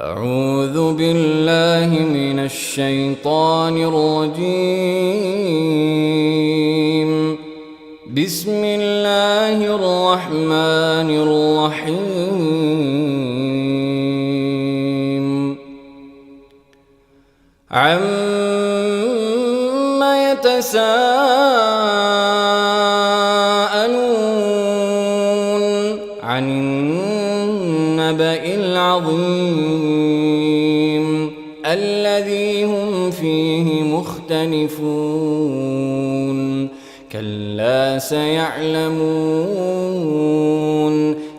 أعوذ بالله من الشيطان الرجيم. بسم الله الرحمن الرحيم. عَمَّ يتساءلون عن النبأ العظيم الذي هم فيه مختلفون. كلا سيعلمون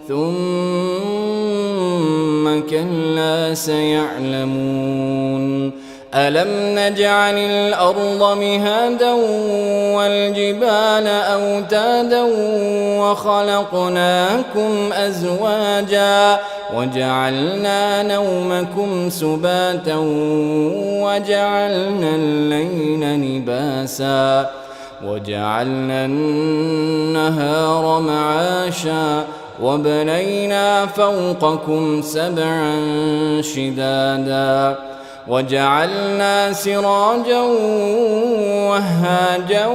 ثم كلا سيعلمون. ألم نجعل الأرض مهادا والجبال أوتادا وخلقناكم أزواجا وجعلنا نومكم سباتا وجعلنا الليل لباسا وجعلنا النهار معاشا وبنينا فوقكم سبعا شدادا وجعلنا سراجا وهاجا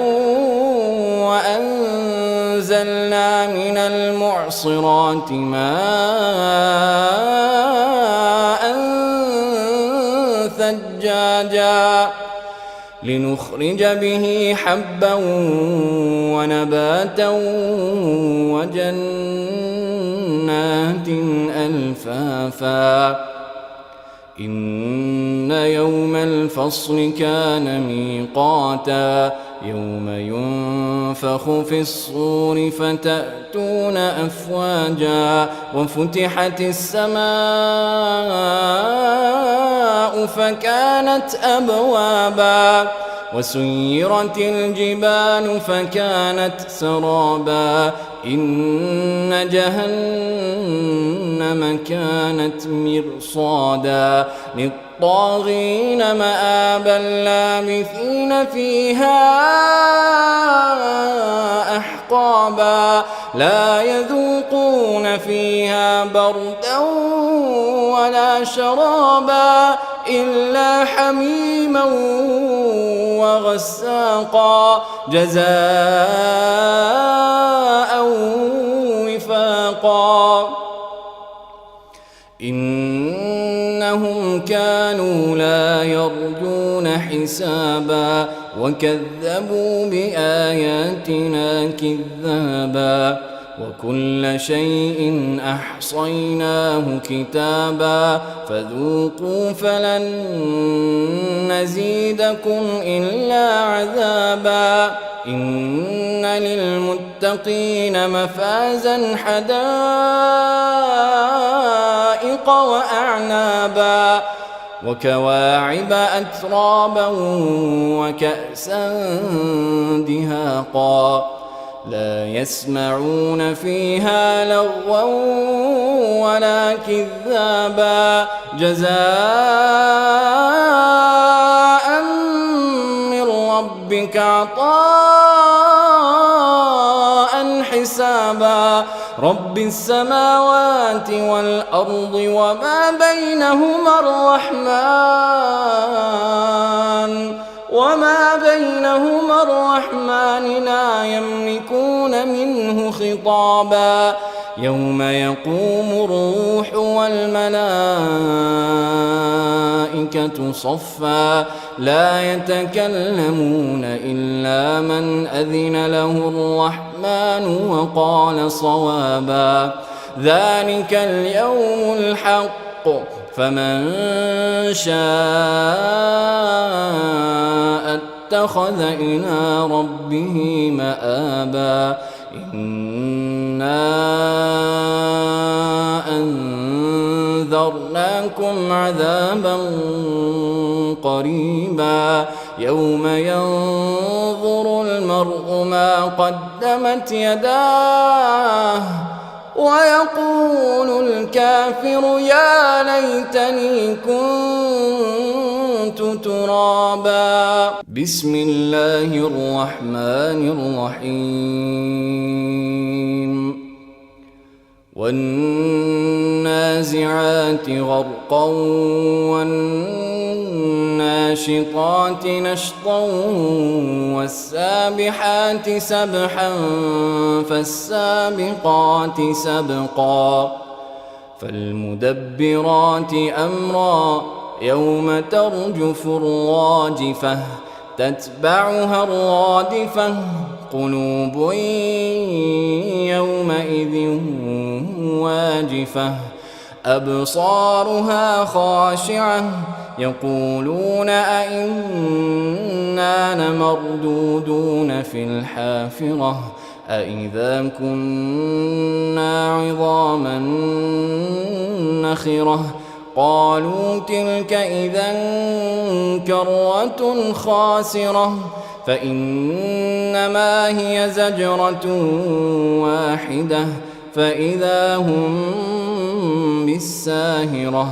وأنزلنا من المعصرات ماء ثجاجا لنخرج به حبا ونباتا وجنات ألفافا. إن يوم الفصل كان ميقاتا يوم ينفخ في الصور فتأتون أفواجا وفتحت السماء فكانت أبوابا وسيرت الجبال فكانت سرابا. إن جهنم كانت مرصادا للطاغين مآبا لابثين فيها أحقابا لا يذوقون فيها بردا ولا شرابا إلا حميما وغساقا جزاء وفاقا. إنهم كانوا لا يرجون حسابا وكذبوا بآياتنا كذابا وكل شيء أحصيناه كتابا فذوقوا فلن نزيدكم إلا عذابا. إن للمتقين مفازا حدائق وأعنابا وكواعب أترابا وكأسا دهاقا لا يسمعون فيها لغوا ولا كذابا جزاء من ربك عطاء حسابا. رب السماوات والأرض وما بينهما الرحمن لا يملكون منه خطابا. يوم يقوم الروح والملائكة صفا لا يتكلمون إلا من أذن له الرحمن وقال صوابا. ذلك اليوم الحق فمن شاء اتخذ إلى ربه مآبا. إنا أنذرناكم عذابا قريبا يوم ينظر المرء ما قدمت يداه ويقول الكافر يا ليتني كنت ترابا. بسم الله الرحمن الرحيم. والنازعات غرقا والناشطات نشطا والسابحات سبحا فالسابقات سبقا فالمدبرات أمرا يوم ترجف الراجفة تتبعها الرادفة قلوب يومئذ واجفة أبصارها خاشعة يقولون أئنا لمردودون في الحافرة أئذا كنا عظاما نخرة قالوا تلك إذا كرة خاسرة فإنما هي زجرة واحدة فإذا هم بالساهرة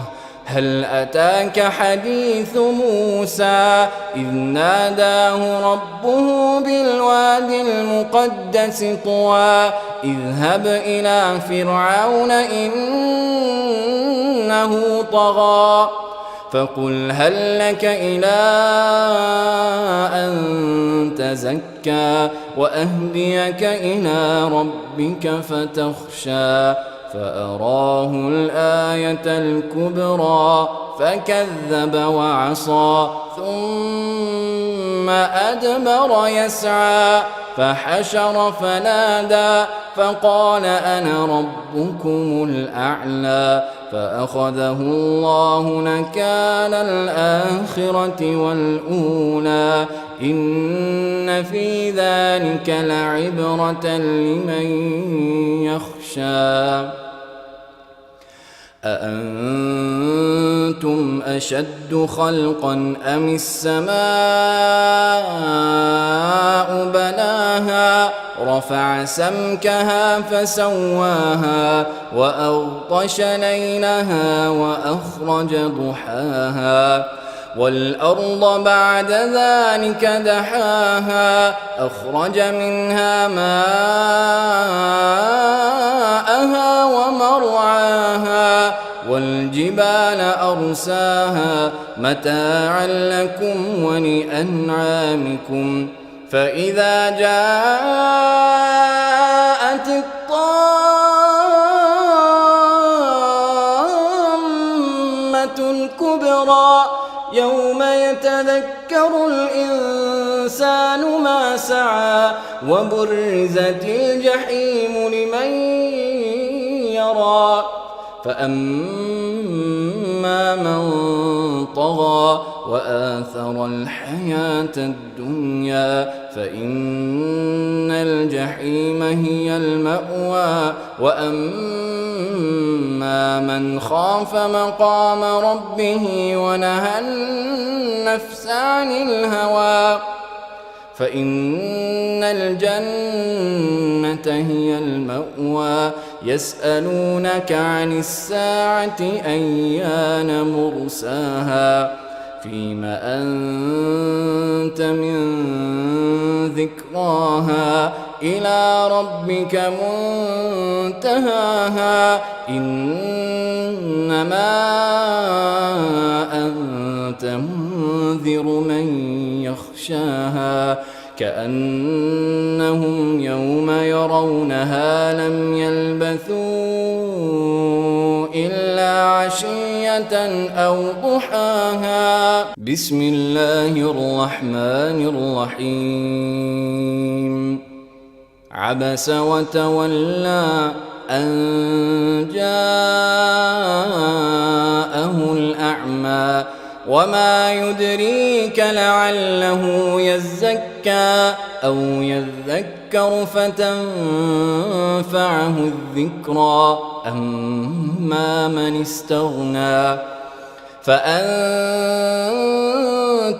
هل أتاك حديث موسى إذ ناداه ربه بالوادي المقدس طوى اذهب إلى فرعون إنه طغى فقل هل لك إلى أن تزكى وأهديك إلى ربك فتخشى فأراه الآية الكبرى فكذب وعصى ثم أدبر يسعى فحشر فنادى فقال أنا ربكم الأعلى فأخذه الله نكال الآخرة والأولى إن في ذلك لعبرة لمن يخشى أأنتم أشد خلقا أم السماء بناها رفع سمكها فسواها وأغطش ليلها وأخرج ضحاها والأرض بعد ذلك دحاها أخرج منها ماءها ومرعاها والجبال أرساها متاعا لكم ولأنعامكم فإذا جاءت الطامة الكبرى يوم يتذكر الإنسان ما سعى وبرزت الجحيم لمن يرى فأما من طغى وآثر الحياة الدنيا فإن الجحيم هي المأوى وأما من خاف مقام ربه ونهى النفس عن الهوى فإن الجنة هي المأوى يسألونك عن الساعة أيان مرساها فيم أنت من ذكراها إلى ربك منتهاها إنما أنت منذر من يخشاها كأنهم يوم يرونها لم يلبثوا إلا عشية أو ضحاها بسم الله الرحمن الرحيم عبس وتولى أن جاءه الأعمى وما يدريك لعله يزكى أو يذكر فتنفعه الذكرى أما من استغنى فأنت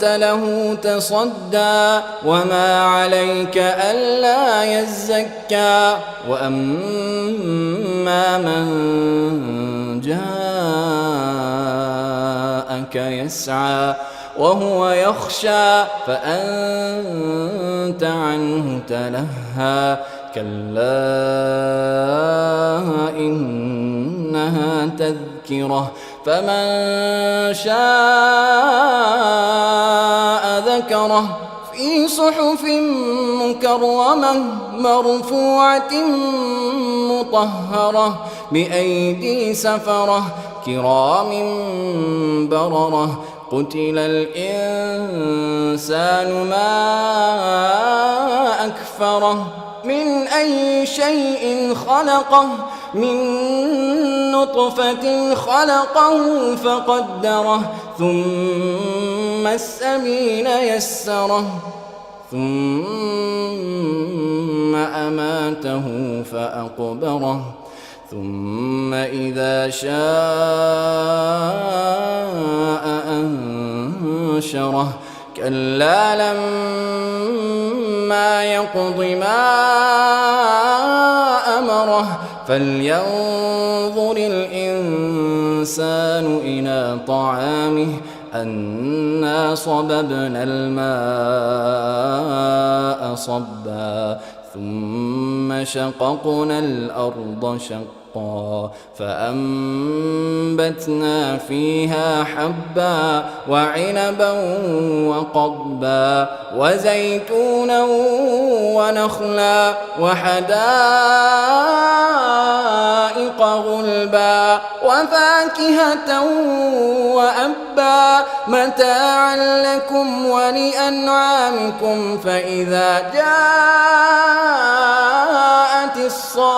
له تصدى وما عليك ألا يزكى وأما من جاءك يسعى وهو يخشى فأنت عنه تلهى كلا إنها تذكرة فمن شاء ذكره في صحف مكرمة مرفوعة مطهرة بأيدي سفرة كرام بررة قتل الإنسان ما أكفره من أي شيء خلقه من نطفة خلقه فقدره ثم السبيل يسره ثم أماته فأقبره ثم إذا شاء أنشره كلا لما يقض ما أمره فلينظر الإنسان إلى طعامه أنا صببنا الماء صبا ثم شققنا الأرض شقا فأنبتنا فيها حبا وعنبا وقضبا وزيتونا ونخلا وحدائق غلبا وفاكهة وأبا متاعا لكم ولأنعامكم فإذا جاءت الصاخة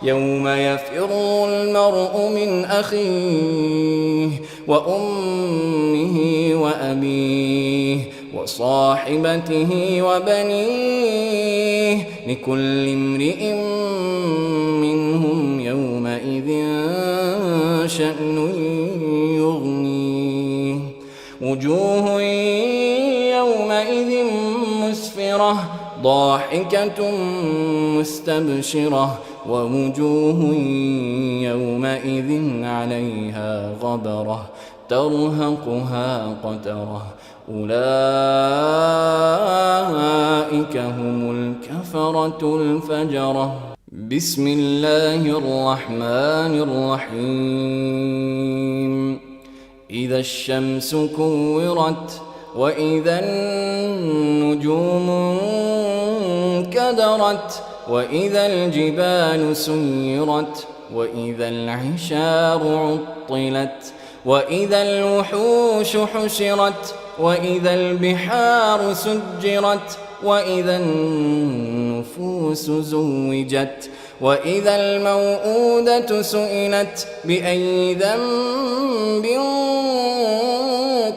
يوم يفر المرء من أخيه وأمه وأبيه وصاحبته وبنيه لكل امرئ منهم يومئذ شأن يغنيه وجوه يومئذ مسفرة ضاحكة مستبشرة ووجوه يومئذ عليها غبرة ترهقها قترة أولئك هم الكفرة الفجرة بسم الله الرحمن الرحيم إذا الشمس كورت وإذا النجوم انكدرت وإذا الجبال سيرت وإذا العشار عطلت وإذا الوحوش حشرت وإذا البحار سجرت وإذا النفوس زوجت وإذا الموءودة سئلت بأي ذنب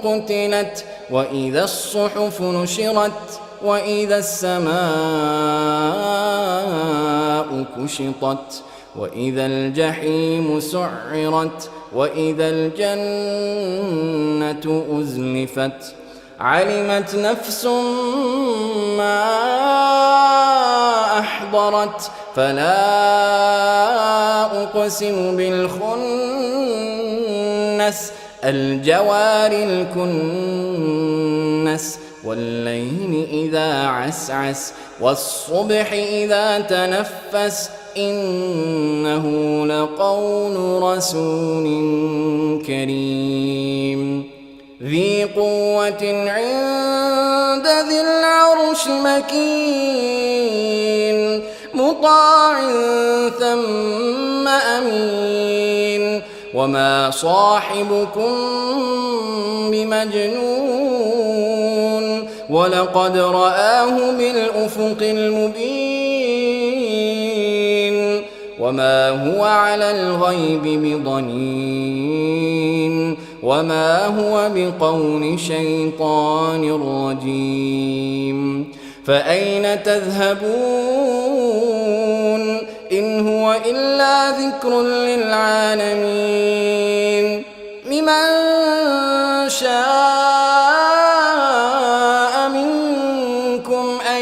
قتلت وإذا الصحف نشرت وإذا السماء كشطت وإذا الجحيم سعرت وإذا الجنة أزلفت علمت نفس ما أحضرت فلا أقسم بالخنس الجوار الكنس والليل إذا عسعس والصبح إذا تنفس إنه لقول رسول كريم ذي قوة عند ذي العرش مكين مطاع ثم أمين وما صاحبكم بمجنون ولقد رآه بالأفق المبين وما هو على الغيب بضنين وما هو بقول شيطان رجيم فأين تذهبون إن هو إلا ذكر للعالمين لمن شاء منكم أن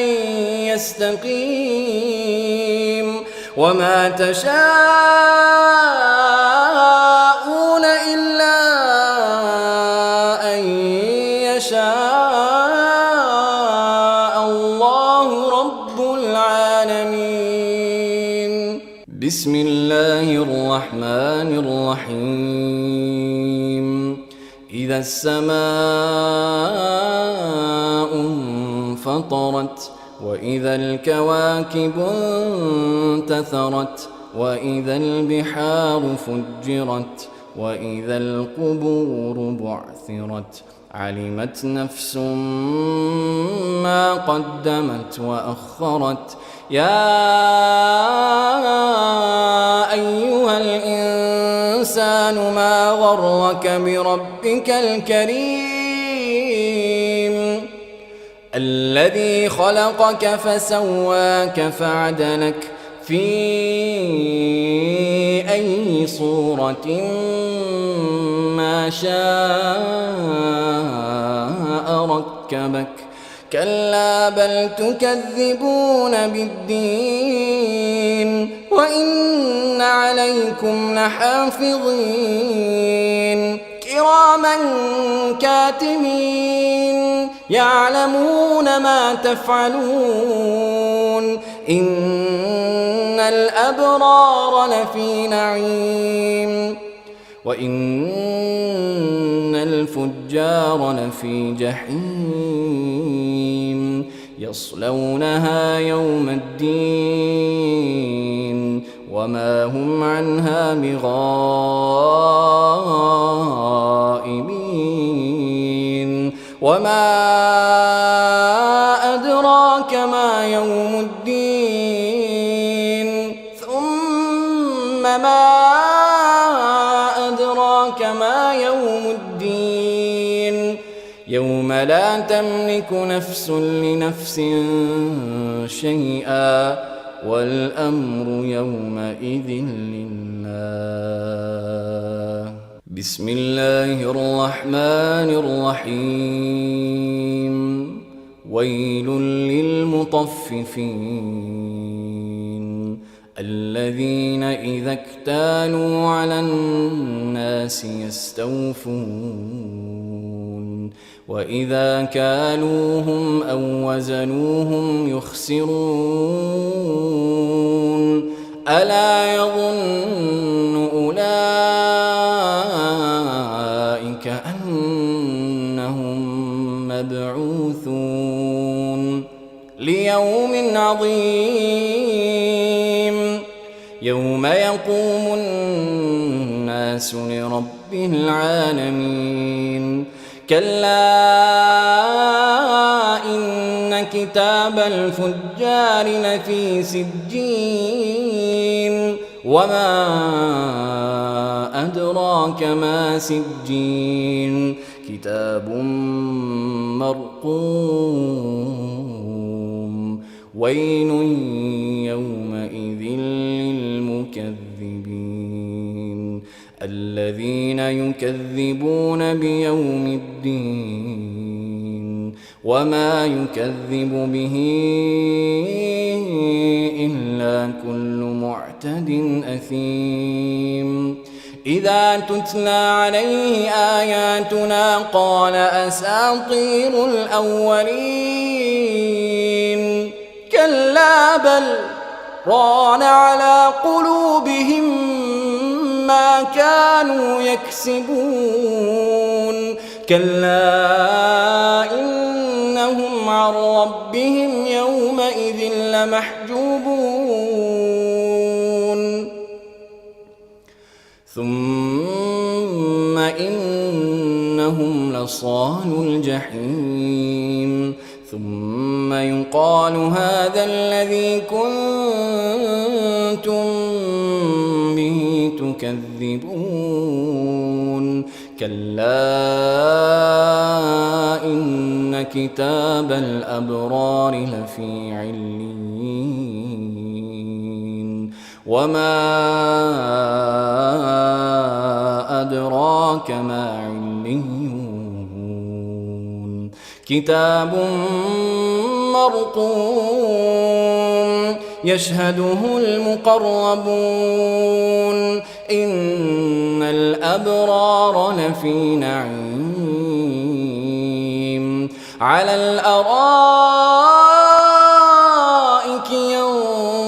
يستقيم وما تشاءون إلا أن يشاء الله الرحمن الرحيم إذا السماء انفطرت وإذا الكواكب انتثرت وإذا البحار فجرت وإذا القبور بعثرت علمت نفس ما قدمت وأخرت يا أيها الإنسان ما غرك بربك الكريم الذي خلقك فسواك فعدلك في أي صورة ما شاء ركبك كلا بل تكذبون بالدين وإن عليكم لحافظين كراما كاتبين يعلمون ما تفعلون إن الأبرار لفي نعيم وإن الفجار لفي جحيم يصلونها يوم الدين وما هم عنها بغائبين وما أدراك ما يوم الدين ثم ما أدراك ما يوم الدين يوم لا تملك نفس لنفس شيئا والأمر يومئذ لله بسم الله الرحمن الرحيم ويل للمطففين الذين إذا اكتالوا على الناس يستوفون وإذا كالوهم أو وزنوهم يخسرون ألا يظن أولئك أنهم مبعوثون ليوم عظيم يوم يقوم الناس لرب العالمين كلا إن كتاب الفجار لفي سجين وما أدراك ما سجين كتاب مرقوم ويل يومئذ للمكذبين الذين يكذبون بيوم الدين وما يكذب به إلا كل معتد أثيم إذا تتلى عليه آياتنا قال أساطير الأولين كلا بل ران على قلوبهم ما كانوا يكسبون كلا إنهم عن ربهم يومئذ لمحجوبون ثم إنهم لصالو الجحيم ثم يقال هذا الذي كنتم به تكذبون كلا إن كتاب الأبرار لفي عليين وما أدراك ما عليون كتاب مرقوم يشهده المقربون إن الأبرار لفي نعيم على الأرائك ينظرون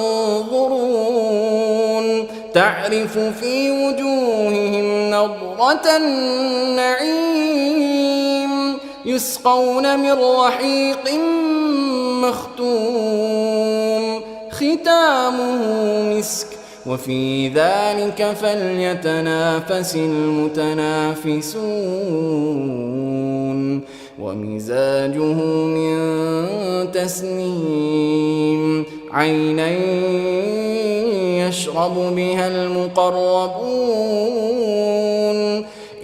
تعرف في وجوههم نضرة النعيم يسقون من رحيق مختوم ختامه مسك وفي ذلك فليتنافس المتنافسون ومزاجه من تسنيم عينا يشرب بها المقربون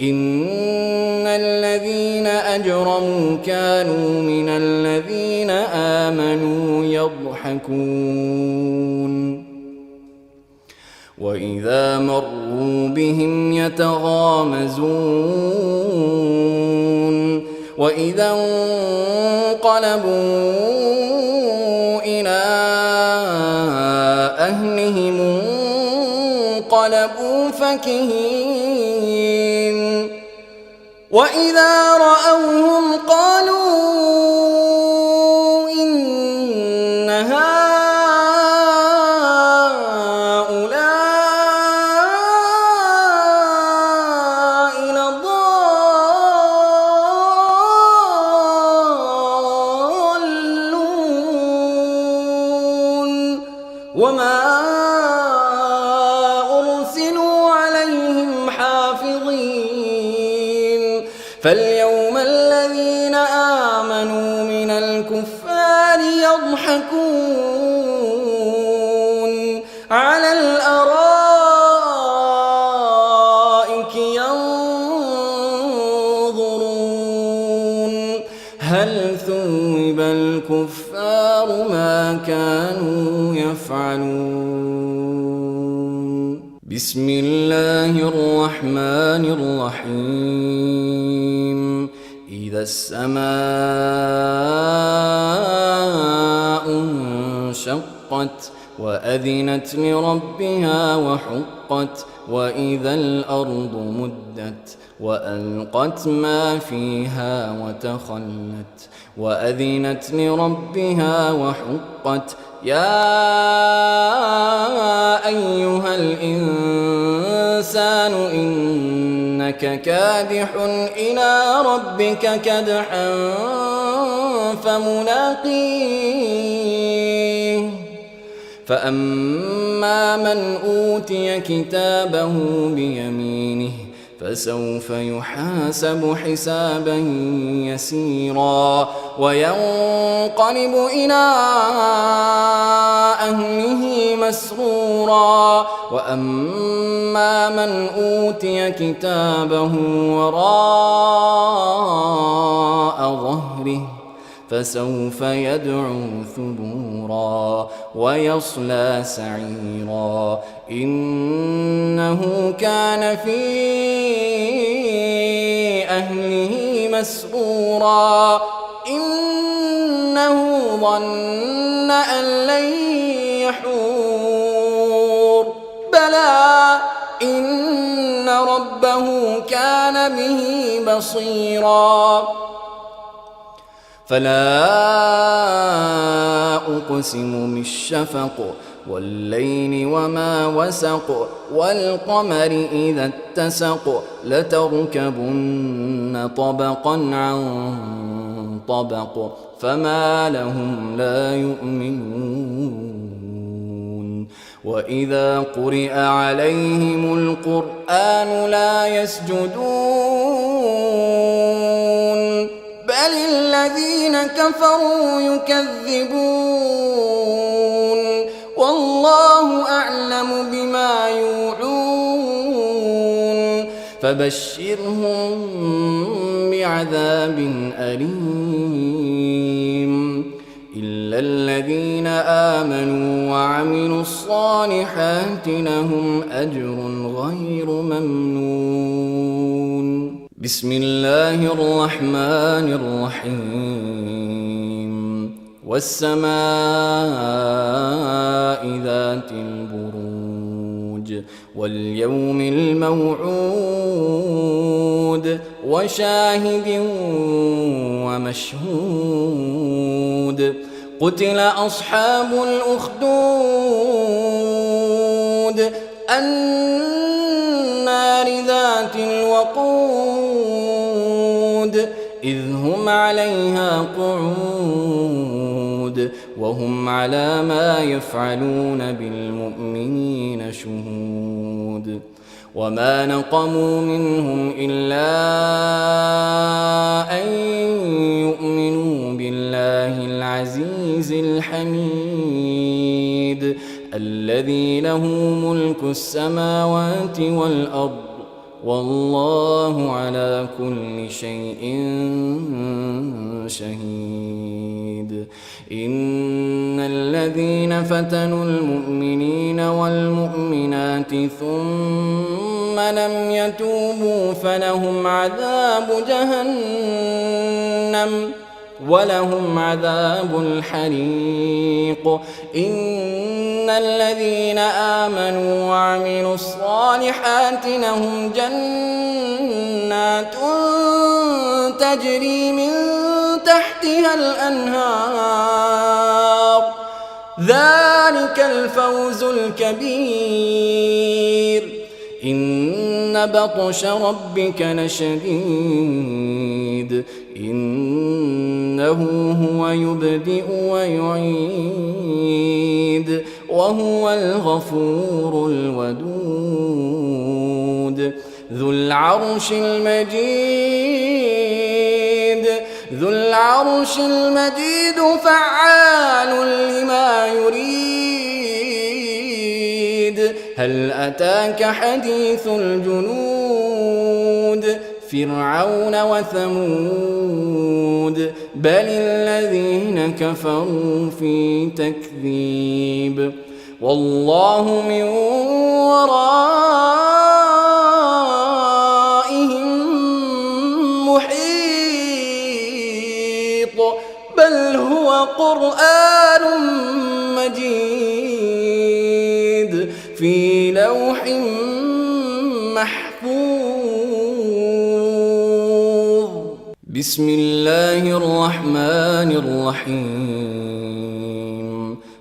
إن الذين أجرموا كانوا من الذين آمنوا يضحكون وإذا مروا بهم يتغامزون وإذا انقلبوا إلى أهلهم انقلبوا فكهين وإذا رأوهم قالوا إن هؤلاء لضالون وما أرسلوا عليهم حافظين فاليوم الذين آمنوا من الكفار يضحكون على الأرائك ينظرون هل ثوب الكفار ما كانوا يفعلون بسم الله الرحمن الرحيم إذا السماء انشقت وأذنت لربها وحقت وإذا الأرض مدت وألقت ما فيها وتخلت وأذنت لربها وحقت يا أيها الإنسان إنك كادح إلى ربك كدحا فملاقيه فأما من أوتي كتابه بيمينه فسوف يحاسب حسابا يسيرا وينقلب إلى أهله مسرورا وأما من أوتي كتابه وراء ظهره فسوف يدعو ثبورا ويصلى سعيرا إنه كان في أهله مسرورا إنه ظن أن لن يحور بلى إن ربه كان به بصيرا فلا أقسم بالشفق والليل وما وسق والقمر إذا اتسق لتركبن طبقا عن طبق فما لهم لا يؤمنون وإذا قرئ عليهم القرآن لا يسجدون بل الذين كفروا يكذبون والله أعلم بما يوعون فبشرهم بعذاب أليم إلا الذين آمنوا وعملوا الصالحات لهم أجر غير ممنون بسم الله الرحمن الرحيم والسماء ذات البروج واليوم الموعود وشاهد ومشهود قتل أصحاب الأخدود النار ذات الوقود إذ هم عليها قعود وهم على ما يفعلون بالمؤمنين شهود وما نقموا منهم إلا أن يؤمنوا بالله العزيز الحميد الذي له ملك السماوات والأرض والله على كل شيء شهيد إن الذين فتنوا المؤمنين والمؤمنات ثم لم يتوبوا فلهم عذاب جهنم ولهم عذاب الحريق إن الذين آمنوا وعملوا الصالحات لهم جنات تجري من تحتها الأنهار ذلك الفوز الكبير إن بطش ربك لشديد إنه هو يبدئ ويعيد وهو الغفور الودود ذو العرش المجيد فعال لما يريد هل أتاك حديث الجنود فرعون وثمود بل الذين كفروا في تكذيب والله من ورائهم محيط بل هو قرآن مجيد في لوح محفوظ بسم الله الرحمن الرحيم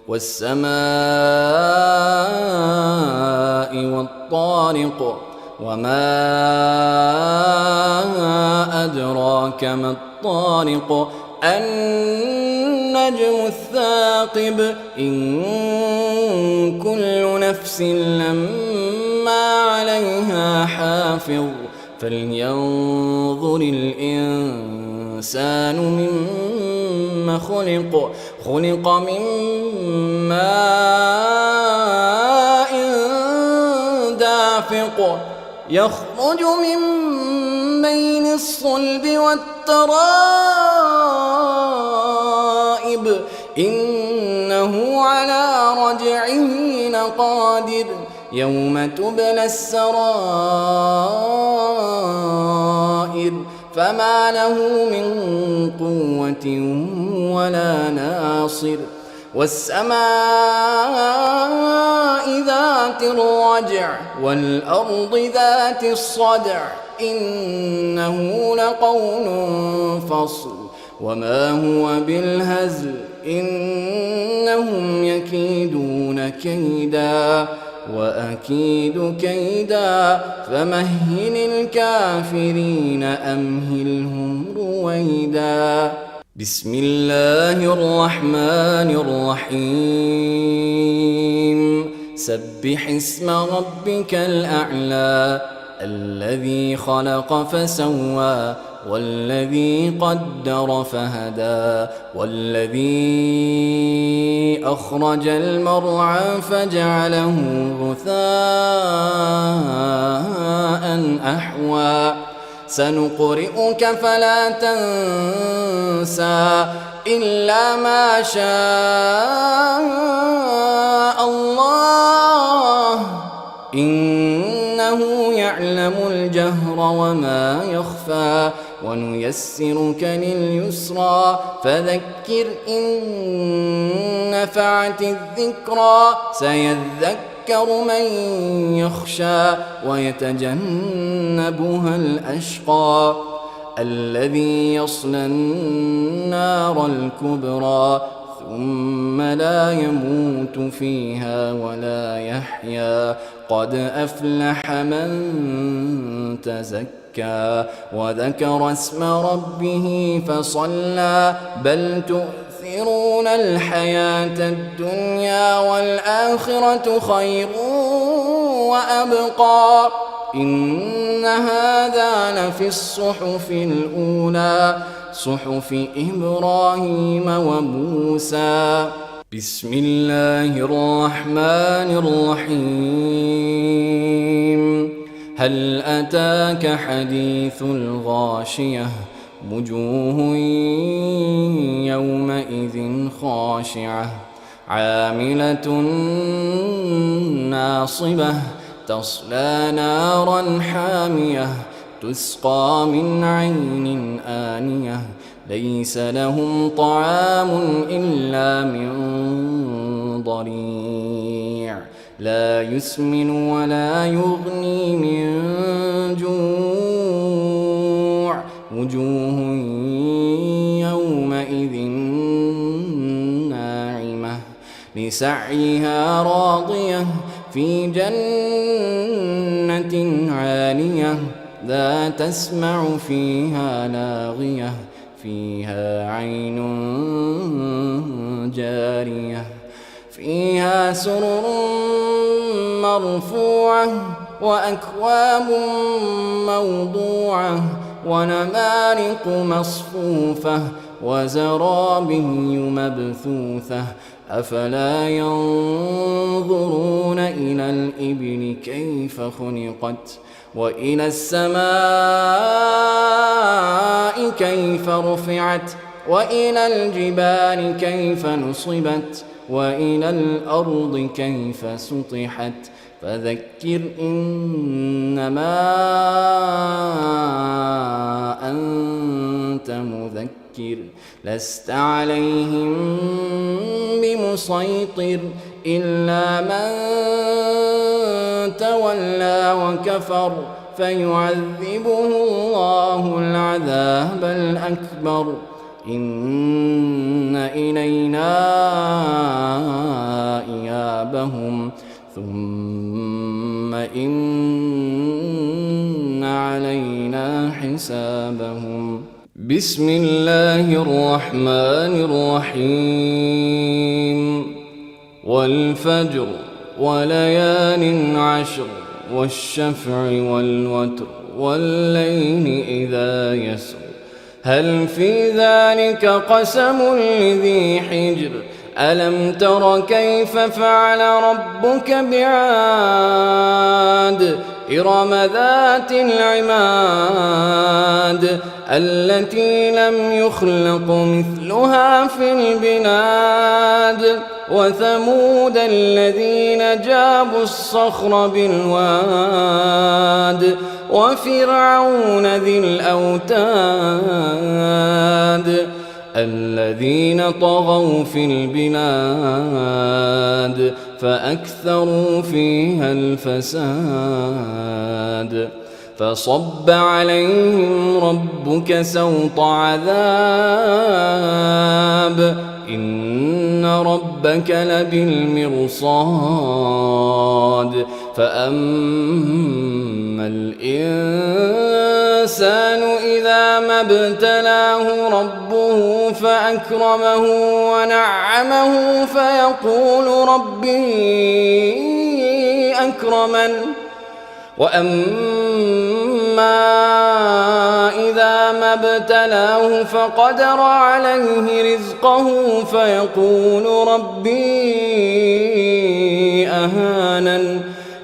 والسماء والطارق وما أدراك ما الطارق النجم الثاقب إن كل نفس لما عليها حافظ فلينظر الإنسان مما خلق من ماء دافق يخرج من بين الصلب والترائب إنه على رجعه لقادر يوم تبلى السرائر فما له من قوة ولا ناصر والسماء ذات الرجع والأرض ذات الصدع إنه لقول فصل وما هو بالهزل إنهم يكيدون كيدا وأكيد كيدا فمهل الكافرين أمهلهم رويدا بسم الله الرحمن الرحيم سبح اسم ربك الأعلى الذي خلق فسوى والذي قدر فهدى والذي أخرج المرعى فجعله غثاء أحوى سنقرئك فلا تنسى إلا ما شاء الله إنه يعلم الجهر وما يخفى ونيسرك لليسرى فذكر إن نفعت الذكرى سيذكر من يخشى ويتجنبها الأشقى الذي يصلى النار الكبرى ثم لا يموت فيها ولا يحيا قد أفلح من تزكى وذكر اسم ربه فصلى بل تؤثرون الحياة الدنيا والآخرة خير وأبقى إن هذا لفي الصحف الأولى صحف إبراهيم وموسى. بسم الله الرحمن الرحيم. هل أتاك حديث الغاشية وجوه يومئذ خاشعة عاملة ناصبة تصلى نارا حامية تسقى من عين آنية ليس لهم طعام إلا من ضريع لا يسمن ولا يغني من جوع وجوه يومئذ ناعمة لسعيها راضية في جنة عالية لا تسمع فيها لاغية فيها عين جارية فيها سرر مرفوعة وأكواب موضوعة ونمارق مصفوفة وزرابي مبثوثة أفلا ينظرون إلى الإبل كيف خلقت وإلى السماء كيف رفعت وإلى الجبال كيف نصبت وإلى الأرض كيف سطحت فذكر إنما أنت مذكر لست عليهم بمسيطر إلا من تولى وكفر فيعذبه الله العذاب الأكبر إن إلينا إيابهم ثم إن علينا حسابهم. بسم الله الرحمن الرحيم. والفجر وليال عشر والشفع والوتر والليل إذا يسر هل في ذلك قسم لذي حجر ألم تر كيف فعل ربك بعاد إرم ذات العماد التي لم يخلق مثلها في البلاد وثمود الذين جابوا الصخر بالواد وفرعون ذي الأوتاد الذين طغوا في البلاد فأكثروا فيها الفساد فصب عليهم ربك سوط عذاب إن ربك لبالمرصاد فأما الإنسان إذا ما ابتلاه ربه فأكرمه ونعمه فيقول ربي أكرمن وأما إذا ما ابتلاه فقدر عليه رزقه فيقول ربي أهانن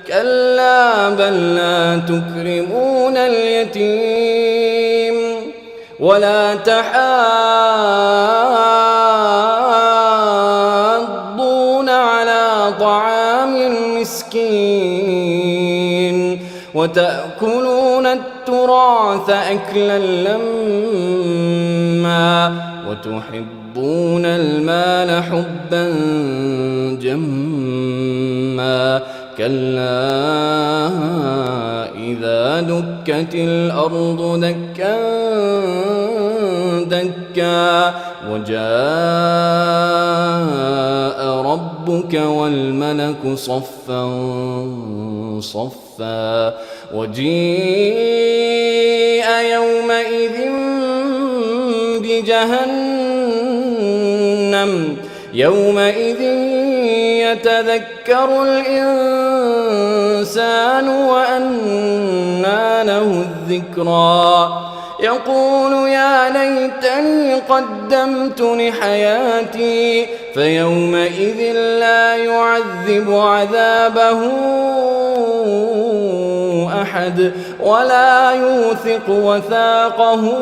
كلا بل لا تكرمون اليتيم ولا تحاضون على طعام المسكين وتأكلون التراث أكلا لما وتحبون المال حبا جما كلا إذا دكت الأرض دكا دكا وجاء ربك والملك صفا صفا وجيء يومئذ بجهنم يومئذ يتذكر الإنسان وأنى له الذكرى يقول يا ليتني قدمت لحياتي فيومئذ لا يعذب عذابه أحد ولا يوثق وثاقه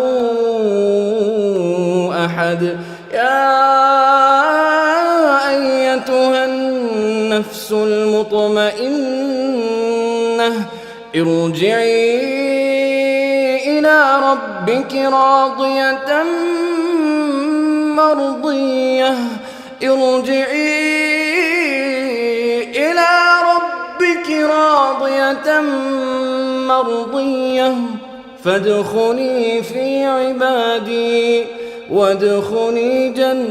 أحد يا أيتها النفس المطمئنة ارجعي إلى ربك راضية مرضية ارجعي إلى ربك راضية مرضية فادخلي في عبادي وادخلي جنتي.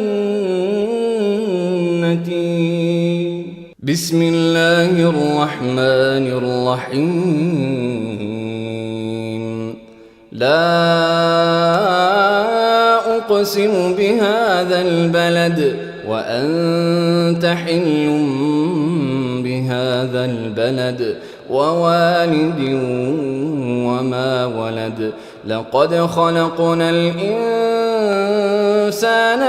بسم الله الرحمن الرحيم. لا أقسم بهذا البلد وأنت حل بهذا البلد ووالد وما ولد لقد خلقنا الإنسان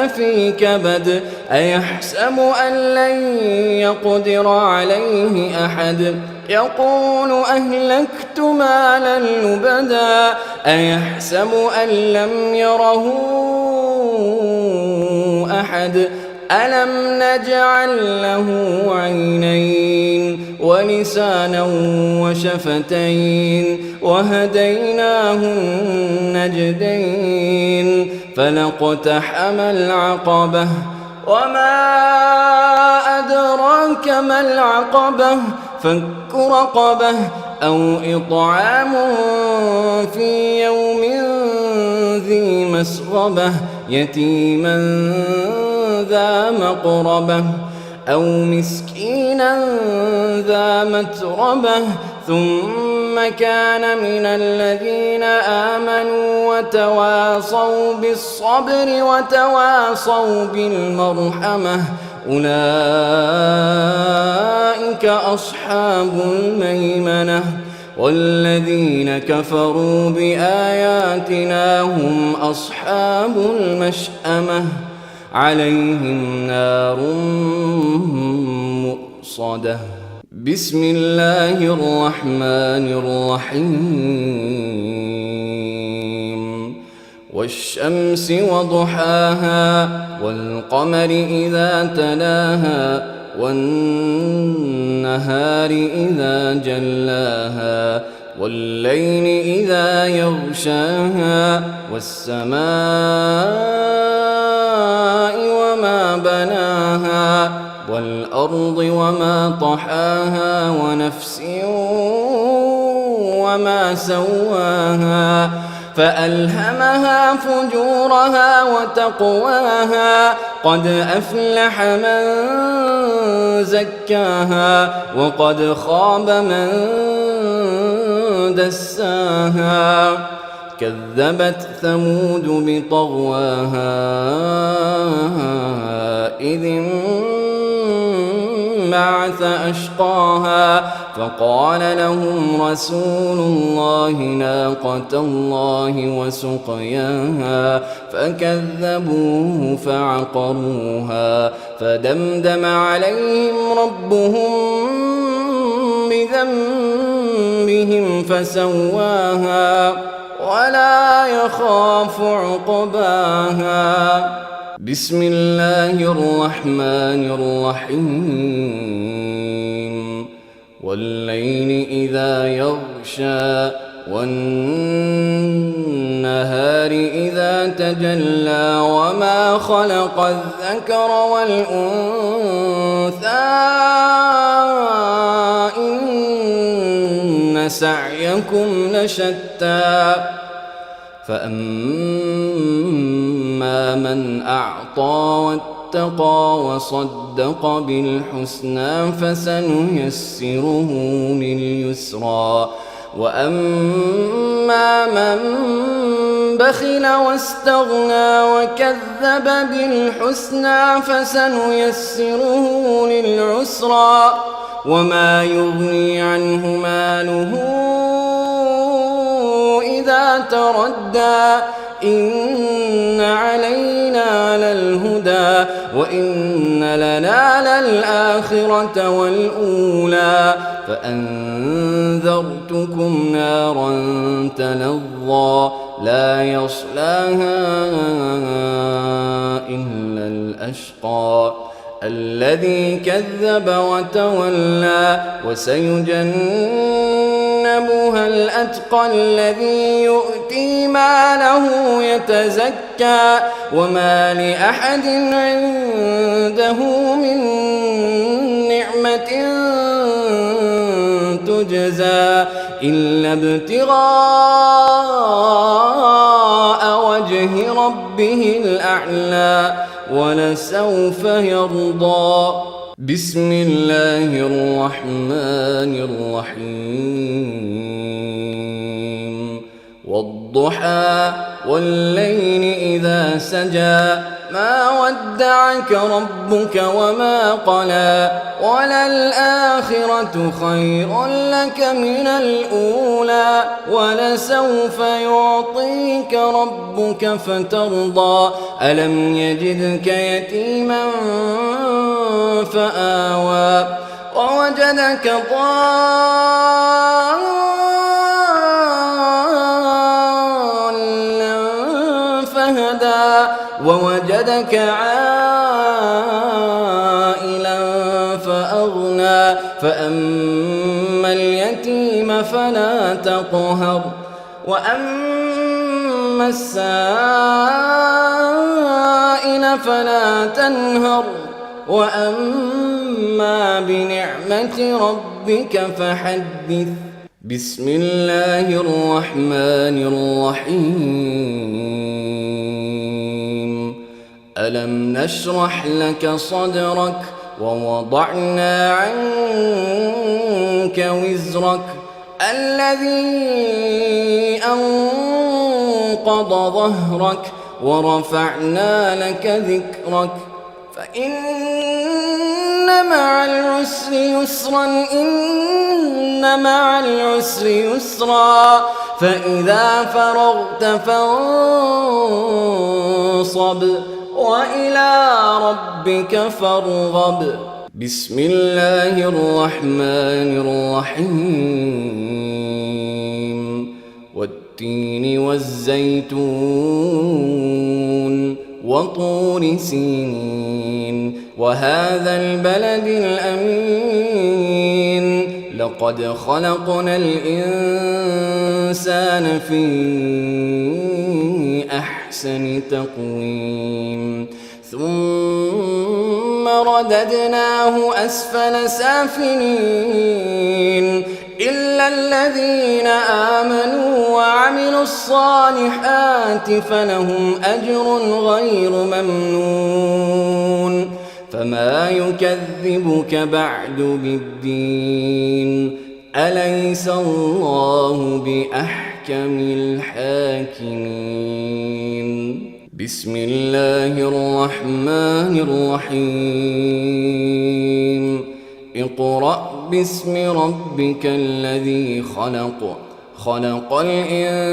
في كبد أيحسب أن لن يقدر عليه أحد يقول أهلكت مالا لبدا أيحسب أن لم يره أحد ألم نجعل له عينين ولسانا وشفتين وهديناه النجدين فلاقتحم العقبة وما أدراك ما العقبة فك رقبة أو إطعام في يوم ذي مسغبة يتيما ذا مقربة أو مسكينا ذا متربة ثم كان من الذين آمنوا وتواصوا بالصبر وتواصوا بالمرحمة أولئك أصحاب الميمنة والذين كفروا بآياتنا هم أصحاب المشأمة عليهم نار مؤصدة. بسم الله الرحمن الرحيم. والشمس وضحاها والقمر إذا تلاها والنهار إذا جلاها والليل إذا يغشاها والسماء وما بناها والأرض وما طحاها ونفس وما سواها فألهمها فجورها وتقواها قد أفلح من زكاها وقد خاب من دساها كذبت ثمود بطغواها إذ انبعث أشقاها فقال لهم رسول الله ناقة الله وسقياها فكذبوه فعقروها فدمدم عليهم ربهم بذنبهم فسواها ولا يخاف عقباها. بسم الله الرحمن الرحيم. والليل إذا يغشى والنهار إذا تجلى وما خلق الذكر والأنثى إن سعيكم لشتى فأما من أعطى واتقى وصدق بالحسنى فسنيسره لليسرى وأما من بخل واستغنى وكذب بالحسنى فسنيسره للعسرى وما يغني عنه ماله إذا تردى إن علينا للهدى وإن لنا للآخرة والأولى فأنذرتكم نارا تلظى لا يصلاها إلا الأشقى الذي كذب وتولى وسيجنبها الأتقى الذي يؤتي ماله يتزكى وما لأحد عنده من نعمة تجزى إلا ابتغاء وجه ربه الأعلى ولسوف يرضى بسم الله الرحمن الرحيم والضحى والليل إذا سجى ما ودعك ربك وما قلى وللآخرة خير لك من الأولى ولسوف يعطيك ربك فترضى ألم يجدك يتيما فآوى ووجدك ضالا فهدى ووجدك عائلا فأغنى فأما اليتيم فلا تقهر وأما السائل فلا تنهر وأما بنعمة ربك فحدث بسم الله الرحمن الرحيم ألم نشرح لك صدرك ووضعنا عنك وزرك الذي أنقض ظهرك ورفعنا لك ذكرك فإن مع العسر يسرا إن مع العسر يسرا فإذا فرغت فانصب وإلى ربك فارغب بسم الله الرحمن الرحيم والتين والزيتون وطور سينين وهذا البلد الأمين لقد خلقنا الإنسان في أحسن تقويم ثم رددناه أسفل سافلين إلا الذين آمنوا وعملوا الصالحات فلهم أجر غير ممنون فما يكذبك بعد بالدين أليس الله بأحكم الحاكمين بسم الله الرحمن الرحيم اقرأ باسم ربك الذي خلق خلق الإنسان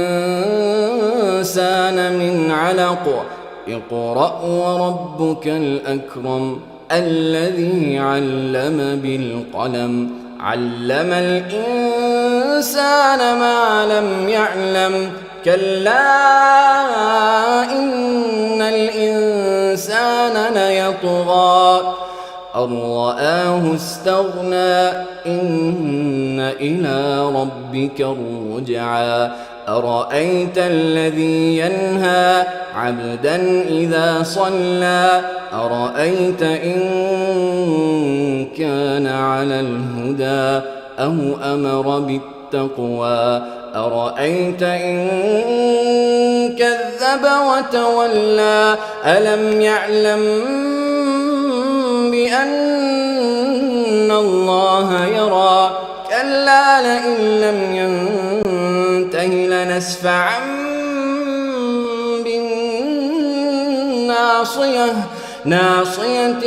من علق اقرأ وربك الأكرم الذي علم بالقلم علم الإنسان ما لم يعلم كلا إن الإنسان ليطغى أن رآه استغنى إن إلى ربك الرجعى أرأيت الذي ينهى عبدا إذا صلى أرأيت إن كان على الهدى أو أمر بالتقوى أرأيت إن كذب وتولى ألم يعلم بأن الله يرى كلا لئن لم ينته لنسفعا بالناصية ناصية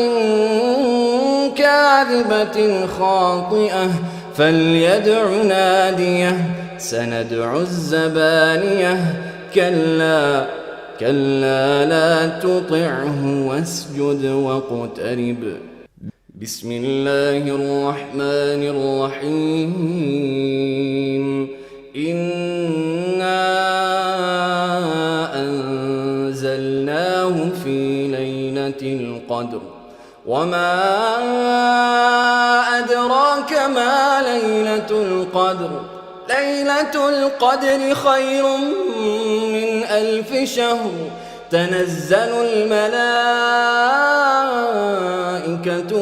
كاذبة خاطئة فليدع ناديه سندع الزبانية كلا لا تطعه واسجد واقترب. بسم الله الرحمن الرحيم. إنا أنزلناه في ليلة القدر وما أدراك ما ليلة القدر ليلة القدر خير من 1000 شهر تنزل الملائكة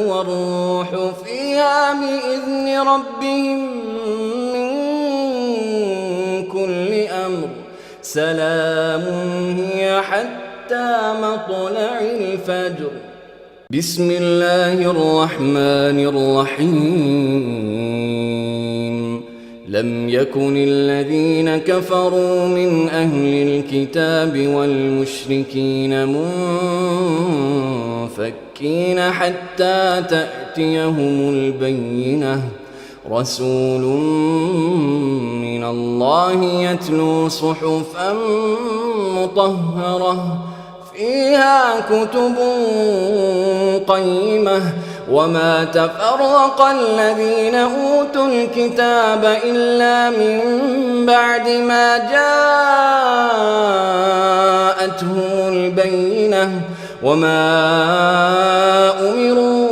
والروح فيها بإذن ربهم من كل أمر سلام هي حتى مطلع الفجر. بسم الله الرحمن الرحيم. لم يكن الذين كفروا من أهل الكتاب والمشركين منفكين حتى تأتيهم البينة رسول من الله يتلو صحفا مطهرة فيها كتب قيمة وما تفرق الذين أوتوا الكتاب إلا من بعد ما جاءتهم البينة وما أمروا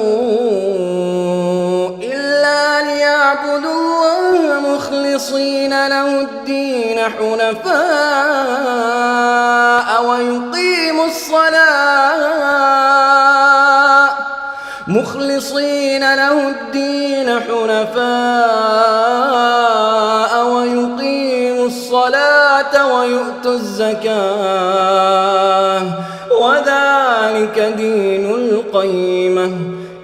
إلا ليعبدوا الله مخلصين له الدين حنفاء ويقيموا الصلاة ويؤتوا الزكاة وذلك دين القيمة.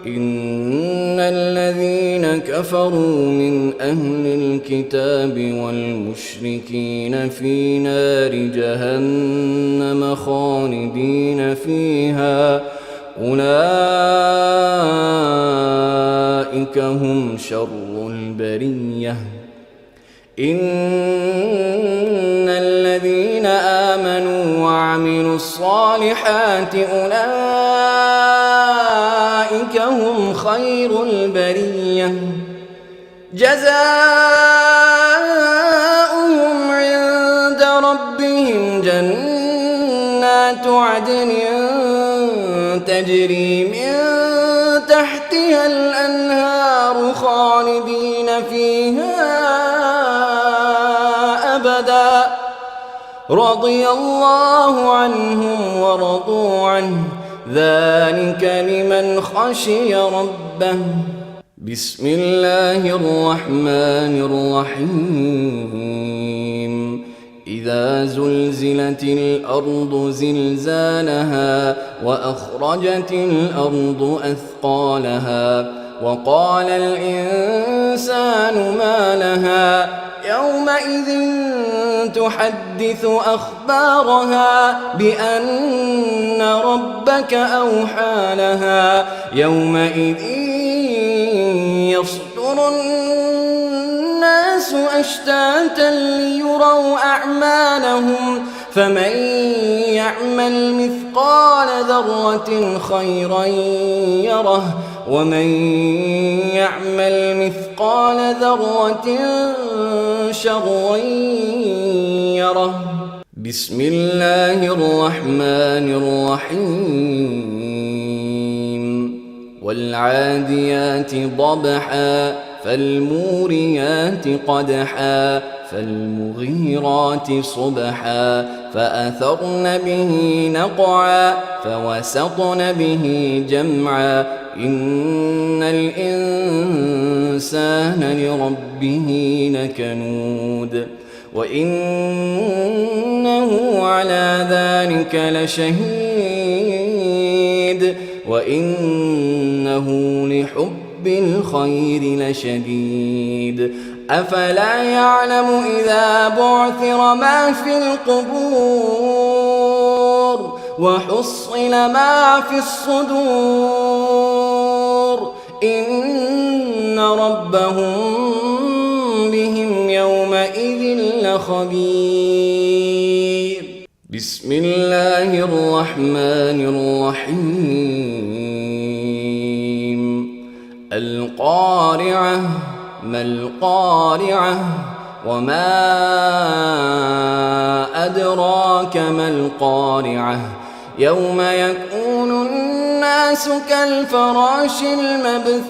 إن الذين كفروا من أهل الكتاب والمشركين في نار جهنم خالدين فيها أولئك هم شر البرية. إن الذين آمنوا وعملوا الصالحات أولئك هم خير البرية جزاؤهم عند ربهم جنات عدن تجري من تحتها الأنهار خالدين فيها أبدا رضي الله عنهم ورضوا عنه ذلك لمن خشي ربه. بسم الله الرحمن الرحيم. إذا زلزلت الأرض زلزالها وأخرجت الأرض أثقالها وقال الإنسان ما لها يومئذ تحدث أخبارها بأن ربك أوحى لها يومئذ يصدر الناس أشتاتا ليروا أعمالهم فمن يعمل مثقال ذرة خيرا يره ومن يعمل مثقال ذرة شرا يره. بسم الله الرحمن الرحيم. والعاديات ضبحا فالموريات قدحا فالمغيرات صبحا فأثرن به نقعا فوسطن به جمعا إن الإنسان لربه لكنود وإنه على ذلك لشهيد وإنه وإنه لحب الخير لشديد أفلا يعلم إذا بعثر ما في القبور وحصل ما في الصدور إن ربهم بهم يومئذ لخبير. بسم الله الرحمن الرحيم. القارعة ما القارعة وما أدراك ما القارعة يوم يكون الناس كالفراش المبثوث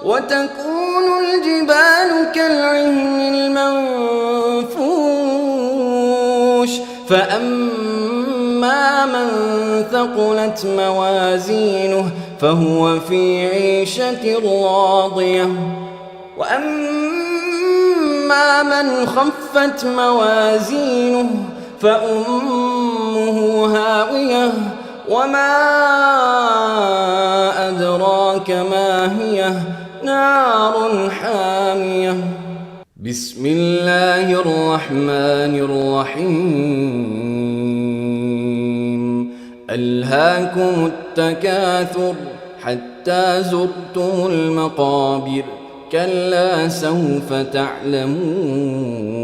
وتكون الجبال كالعهن المنفوش فأما من ثقلت موازينه فهو في عيشة راضية وأما من خفت موازينه فأمه هاوية وما أدراك ما هي نار حامية. بسم الله الرحمن الرحيم. ألهاكم التكاثر حتى زرتم المقابر كلا سوف تعلمون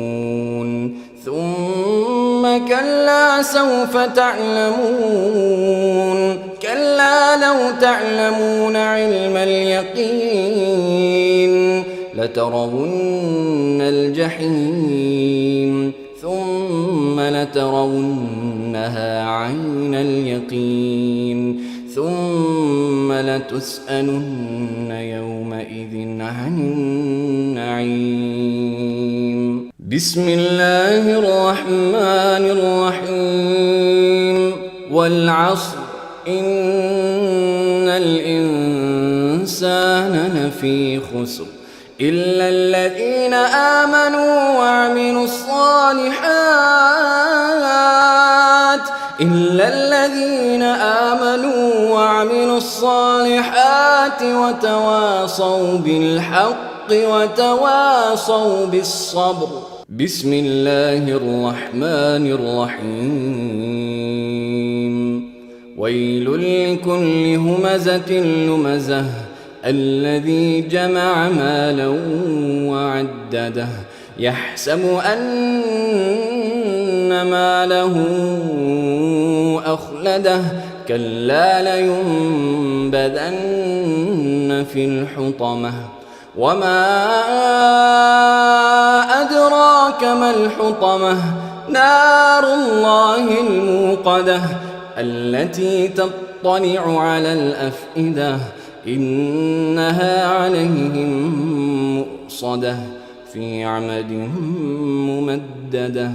ثم كلا سوف تعلمون كلا لو تعلمون علم اليقين لترون الجحيم ثم لترونها عين اليقين ثم لتسألن يومئذ عن النعيم. بسم الله الرحمن الرحيم. والعصر إن الإنسان لفي خسر إلا الذين آمنوا وعملوا الصالحات وتواصوا بالحق وتواصوا بالصبر. بسم الله الرحمن الرحيم. ويل لكل همزة لمزة الذي جمع مالا وعدده يحسب أن ماله أخلده كلا لينبذن في الحطمة وما أدراك ما الحطمة نار الله الموقدة التي تطلع على الأفئدة إنها عليهم مؤصدة في عمد ممددة.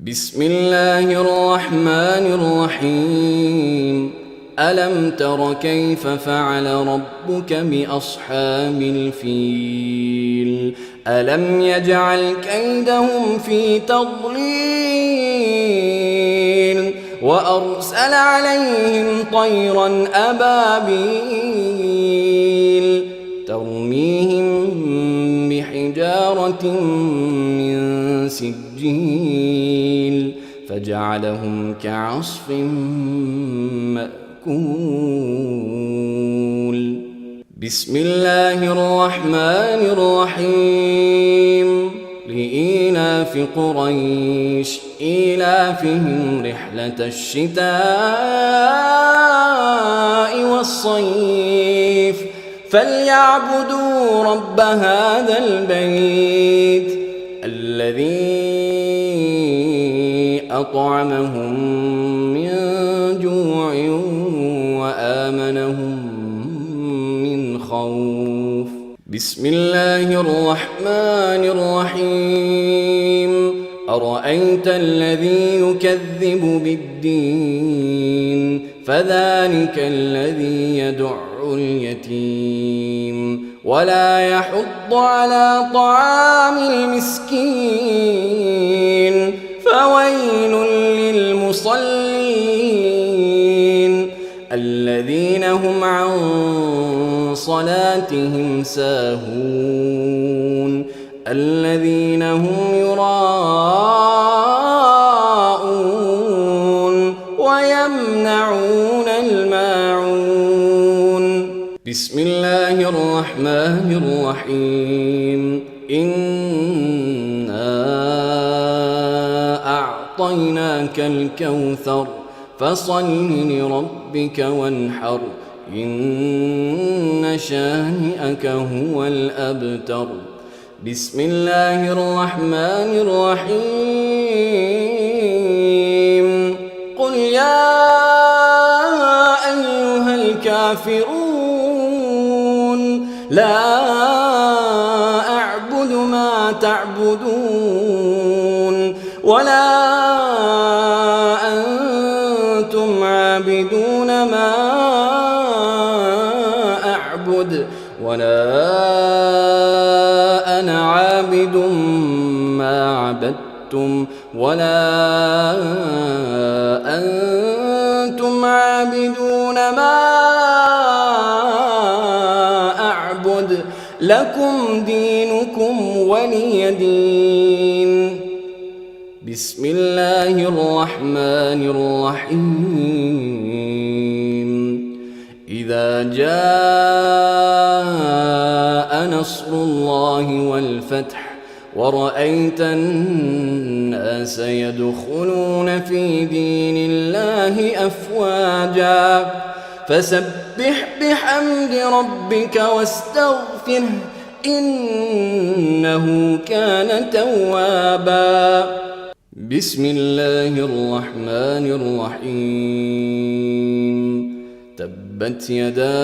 بسم الله الرحمن الرحيم. ألم تر كيف فعل ربك بأصحاب الفيل ألم يجعل كيدهم في تضليل وأرسل عليهم طيرا أبابيل ترميهم بحجارة من سجيل فجعلهم كعصف مأكول. بسم الله الرحمن الرحيم. لإيلاف قريش إيلافهم رحلة الشتاء والصيف فليعبدوا رب هذا البيت الذي أطعمهم من جوع وآمنهم من خوف. بسم الله الرحمن الرحيم. أرأيت الذي يكذب بالدين فذلك الذي يدع اليتيم ولا يحض على طعام المسكين فويل للمصلين الذين هم صلاتهم ساهون الذين هم يراءون ويمنعون الماعون. بسم الله الرحمن الرحيم. إنا أعطيناك الكوثر فصل لربك وانحر إن شانئك هو الأبتر. بسم الله الرحمن الرحيم. قل يا أيها الكافرون لا أعبد ما تعبدون ولا أنتم عابدون ما أعبد ولا أنا عابد ما عبدتم ولا أنتم عابدون ما أعبد لكم دينكم ولي دين. بسم الله الرحمن الرحيم. إذا جاء نصر الله والفتح ورأيت الناس يدخلون في دين الله أفواجا فسبح بحمد ربك واستغفره إنه كان توابا. بسم الله الرحمن الرحيم. تبت يدا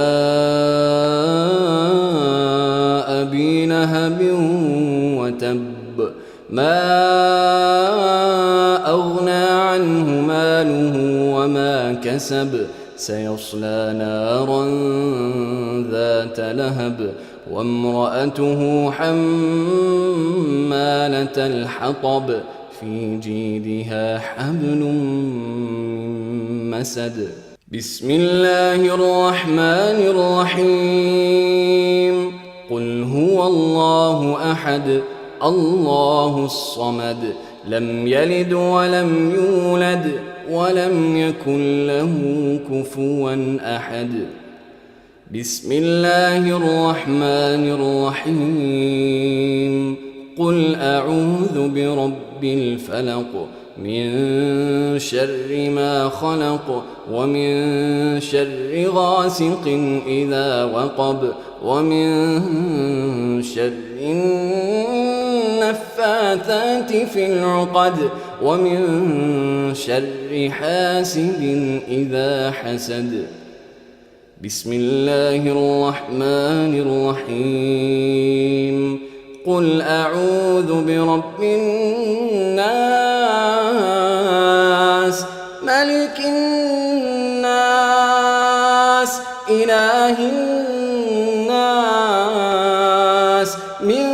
أبي لهب وتب ما أغنى عنه ماله وما كسب سيصلى نارا ذات لهب وامرأته حمالة الحطب في جيدها حبل من مسد. بسم الله الرحمن الرحيم. قل هو الله أحد الله الصمد لم يلد ولم يولد ولم يكن له كفوا أحد. بسم الله الرحمن الرحيم. قل أعوذ برب الفلق من شر ما خلق ومن شر غاسق إذا وقب ومن شر النفاثات في العقد ومن شر حاسد إذا حسد. بسم الله الرحمن الرحيم. قل أعوذ برب الناس ملك الناس إله الناس من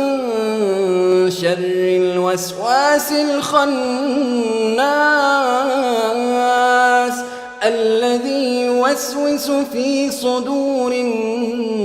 شر الوسواس الخناس الذي يوسوس في صدور الناس